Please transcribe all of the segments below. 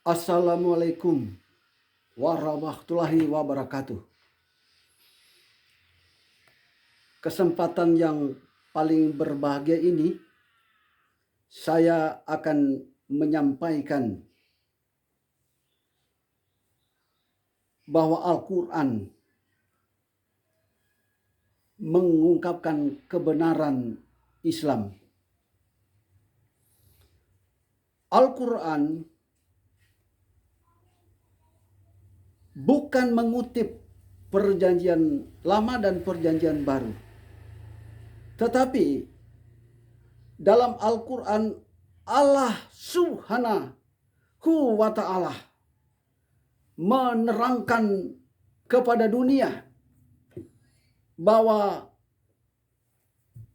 Assalamualaikum warahmatullahi wabarakatuh. Kesempatan yang paling berbahagia ini, saya akan menyampaikan bahwa Al-Quran mengungkapkan kebenaran Islam. Al-Quran bukan mengutip perjanjian lama dan perjanjian baru. Tetapi dalam Al-Quran Allah Subhanahu wa ta'ala menerangkan kepada dunia bahwa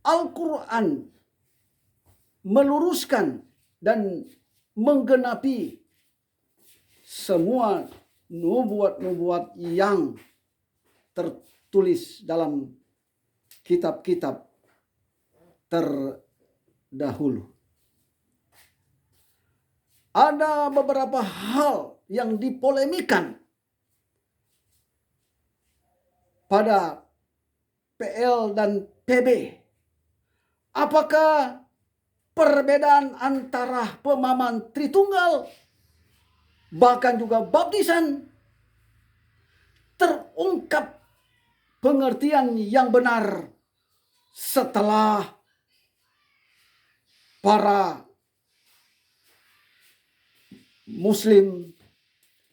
Al-Quran meluruskan dan menggenapi semua nubuat-nubuat yang tertulis dalam kitab-kitab terdahulu. Ada beberapa hal yang dipolemikan pada PL dan PB. Apakah perbedaan antara pemahaman Tritunggal bahkan juga baptisan terungkap pengertian yang benar setelah para Muslim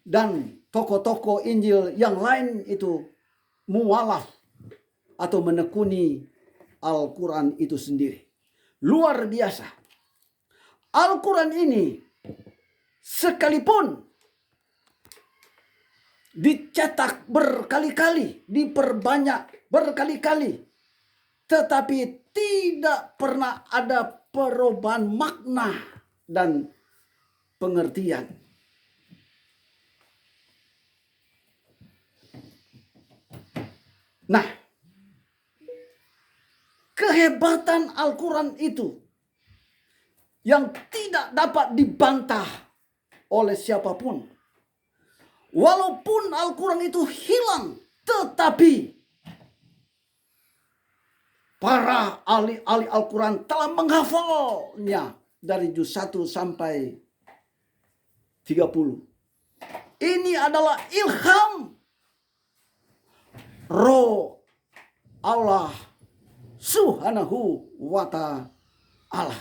dan tokoh-tokoh Injil yang lain itu mualaf atau menekuni Al-Quran itu sendiri. Luar biasa. Al-Quran ini sekalipun dicetak berkali-kali, diperbanyak berkali-kali, tetapi tidak pernah ada perubahan makna dan pengertian. Nah, kehebatan Al-Quran itu yang tidak dapat dibantah oleh siapapun. Walaupun Al-Quran itu hilang, tetapi para ahli-ahli Al-Quran telah menghafalnya dari juz 1 sampai 30. Ini adalah ilham roh Allah Subhanahu wa ta'ala.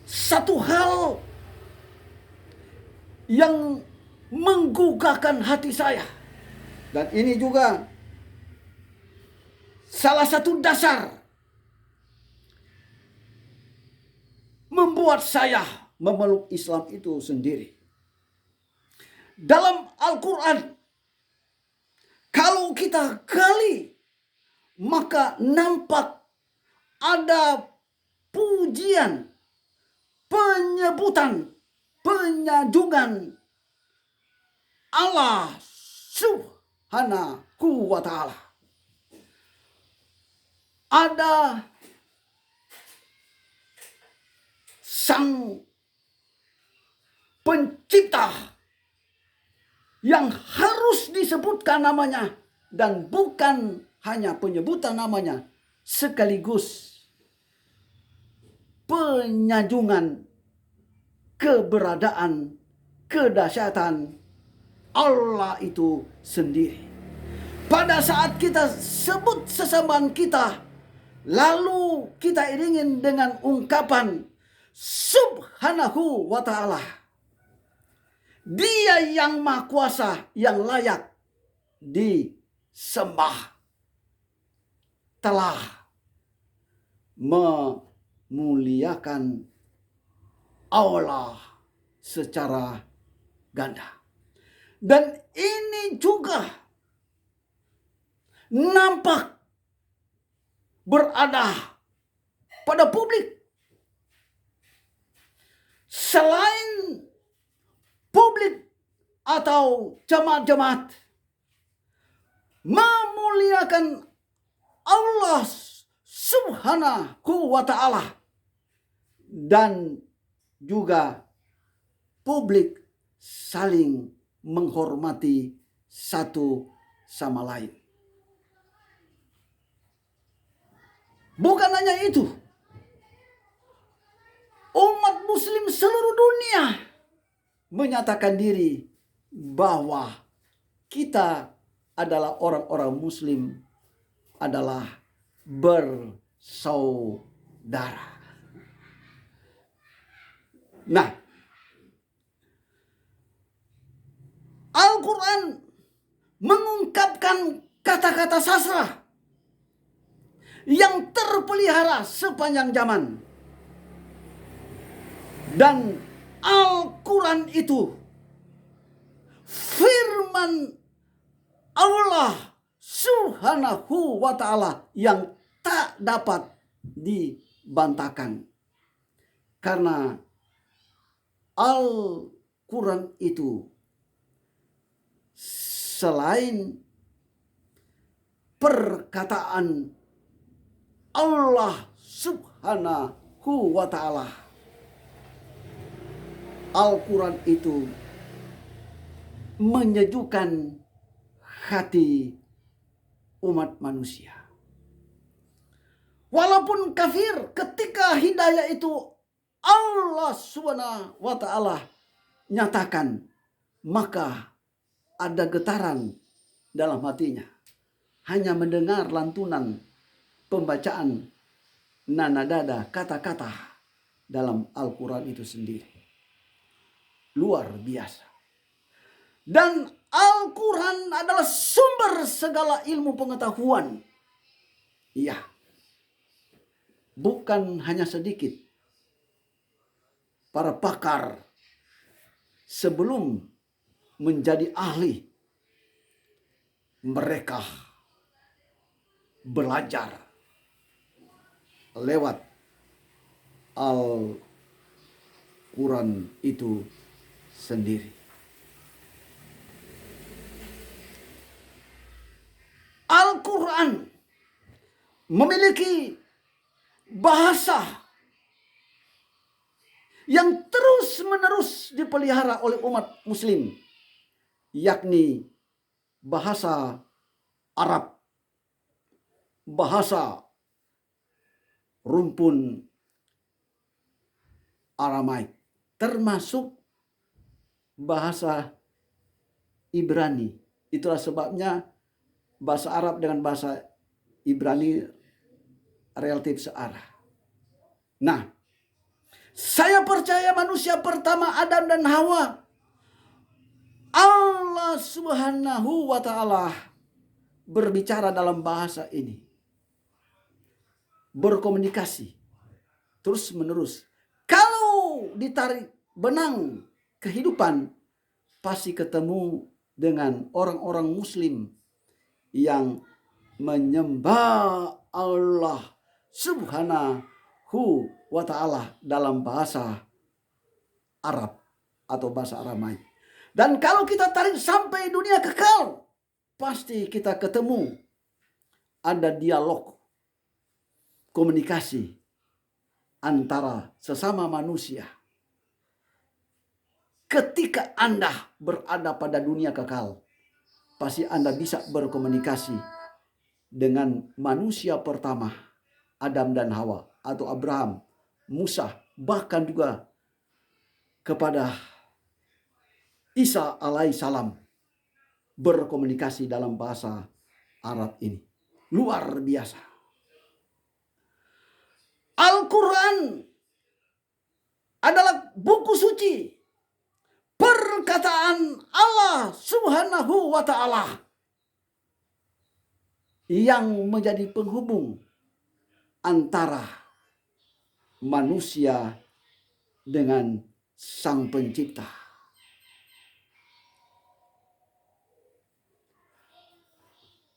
Satu hal yang menggugahkan hati saya, dan ini juga salah satu dasar membuat saya memeluk Islam itu sendiri. Dalam Al-Quran, kalau kita gali, maka nampak ada pujian, penyebutan, penyanjungan Allah Subhanahu wa ta'ala. Ada sang pencipta yang harus disebutkan namanya, dan bukan hanya penyebutan namanya, sekaligus penyanjungan keberadaan, kedahsyatan Allah itu sendiri. Pada saat kita sebut sesembahan kita, lalu kita iringin dengan ungkapan Subhanahu wa ta'ala. Dia yang maha kuasa, yang layak disembah, telah memuliakan Allah secara ganda. Dan ini juga nampak berada pada publik. Selain publik atau jemaat-jemaat memuliakan Allah Subhanahu wa ta'ala dan juga publik saling menghormati satu sama lain. Bukan hanya itu, umat muslim seluruh dunia menyatakan diri bahwa kita adalah orang-orang muslim, adalah bersaudara. Nah, Al-Quran mengungkapkan kata-kata sastra yang terpelihara sepanjang zaman. Dan Al-Quran itu firman Allah Subhanahu wa ta'ala yang tak dapat dibantahkan. Karena Al-Quran itu selain perkataan Allah Subhanahu wa ta'ala, Al-Quran itu menyejukkan hati umat manusia. Walaupun kafir, ketika hidayah itu Allah Subhanahu wa ta'ala nyatakan, maka ada getaran dalam hatinya. Hanya mendengar lantunan pembacaan nada-nada kata-kata dalam Al-Quran itu sendiri. Luar biasa. Dan Al-Quran adalah sumber segala ilmu pengetahuan. Iya. Bukan hanya sedikit para pakar sebelum menjadi ahli, mereka belajar lewat Al-Quran itu sendiri. Al-Quran memiliki bahasa yang terus-menerus dipelihara oleh umat muslim, yakni bahasa Arab, bahasa rumpun Aramaik, termasuk bahasa Ibrani. Itulah sebabnya bahasa Arab dengan bahasa Ibrani relatif searah. Nah, saya percaya manusia pertama Adam dan Hawa, Allah Subhanahu wa ta'ala berbicara dalam bahasa ini. Berkomunikasi terus menerus. Kalau ditarik benang kehidupan, pasti ketemu dengan orang-orang muslim yang menyembah Allah Subhanahu wa ta'ala dalam bahasa Arab atau bahasa Aramaik. Dan kalau kita tarik sampai dunia kekal, pasti kita ketemu ada dialog, komunikasi antara sesama manusia. Ketika Anda berada pada dunia kekal, pasti Anda bisa berkomunikasi dengan manusia pertama, Adam dan Hawa, atau Abraham, Musa, bahkan juga kepada Isa alaihissalam, berkomunikasi dalam bahasa Arab ini. Luar biasa. Al-Quran adalah buku suci, perkataan Allah Subhanahu wa ta'ala yang menjadi penghubung antara manusia dengan Sang Pencipta.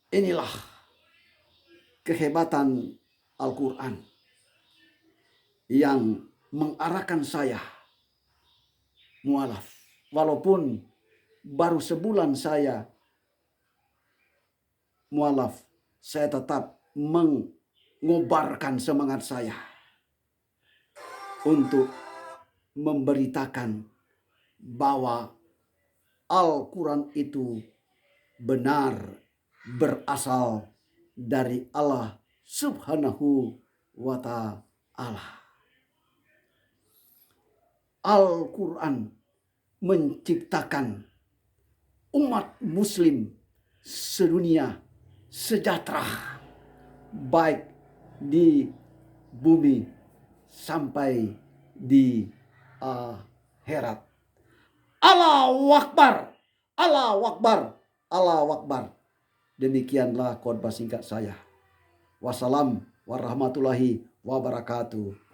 Inilah kehebatan Al-Quran yang mengarahkan saya mualaf. Walaupun baru sebulan saya mualaf, saya tetap mengobarkan semangat saya untuk memberitakan bahwa Al-Quran itu benar berasal dari Allah Subhanahu wa Ta'ala. Al-Quran menciptakan umat muslim sedunia sejahtera, baik di bumi sampai di akhirat. Allahu Akbar, Allahu Akbar, Allahu Akbar. Demikianlah khotbah singkat saya. Wassalam warahmatullahi wabarakatuh.